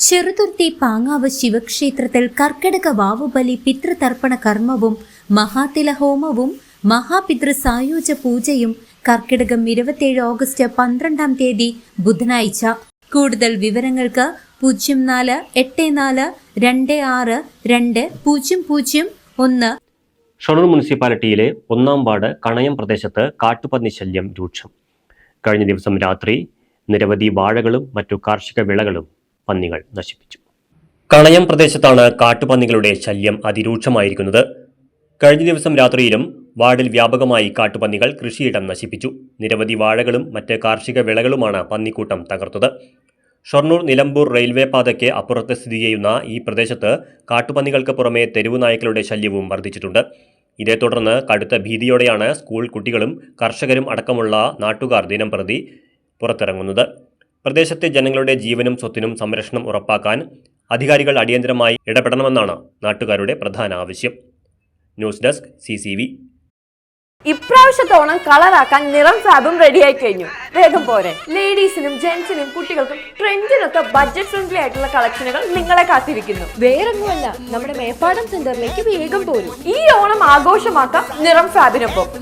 ചെറുതുരുത്തി പാങ്ങാവ് ശിവക്ഷേത്രത്തിൽ കർക്കിടക വാവുബലി പിതൃതർപ്പണ കർമ്മവും മഹാതിലഹോമവും മഹാപിതൃ സായൂജ പൂജയും കർക്കിടകം 27 ഓഗസ്റ്റ് 12 തീയതി ബുധനാഴ്ച. കൂടുതൽ വിവരങ്ങൾക്ക് 0484262001. ഷൊർണൂർ മുനിസിപ്പാലിറ്റിയിലെ 1-ാം വാർഡ് കണയം പ്രദേശത്ത് കാട്ടുപന്നി ശല്യം രൂക്ഷം. കഴിഞ്ഞ ദിവസം രാത്രി നിരവധി വാഴകളും മറ്റു കാർഷിക വിളകളും പന്നികൾ നശിപ്പിച്ചു. കണയം പ്രദേശത്താണ് കാട്ടുപന്നികളുടെ ശല്യം അതിരൂക്ഷമായിരിക്കുന്നത്. കഴിഞ്ഞ ദിവസം രാത്രിയിലും വാർഡിൽ വ്യാപകമായി കാട്ടുപന്നികൾ കൃഷിയിടം നശിപ്പിച്ചു. നിരവധി വാഴകളും മറ്റ് കാർഷിക വിളകളുമാണ് പന്നിക്കൂട്ടം തകർത്തത്. ഷൊർണൂർ നിലമ്പൂർ റെയിൽവേ പാതയ്ക്ക് അപ്പുറത്ത് സ്ഥിതി ചെയ്യുന്ന ഈ പ്രദേശത്ത് കാട്ടുപന്നികൾക്ക് പുറമെ തെരുവു നായ്ക്കളുടെ ശല്യവും വർദ്ധിച്ചിട്ടുണ്ട്. ഇതേ തുടർന്ന് കടുത്ത ഭീതിയോടെയാണ് സ്കൂൾ കുട്ടികളും കർഷകരും അടക്കമുള്ള നാട്ടുകാർ ദിനംപ്രതി പുറത്തിറങ്ങുന്നത്. പ്രദേശത്തെ ജനങ്ങളുടെ ജീവനും സ്വത്തിനും സംരക്ഷണം ഉറപ്പാക്കാൻ അധികാരികൾ അടിയന്തരമായി ഇടപെടണമെന്നാണ് നാട്ടുകാരുടെ പ്രധാന ആവശ്യം. News desk CCV. ഇപ്രാവശ്യത്തെ ഓണം കളറാക്കാൻ നിറം ഫാബും റെഡിയായി കഴിഞ്ഞു. വേഗം പോരെ. ലേഡീസിനും ജെന്റ്സിനും കുട്ടികൾക്കും ട്രെൻഡിനൊക്കെ ബഡ്ജറ്റ് ഫ്രണ്ട്ലി ആയിട്ടുള്ള കളക്ഷനുകൾ നിങ്ങളെ കാത്തിരിക്കുന്നു. വേറൊന്നുമല്ല, നമ്മുടെ മേപ്പാടം സെന്ററിലേക്ക് വേഗം പോരും. ഈ ഓണം ആഘോഷമാക്കാം നിറം ഫാബിനൊപ്പം.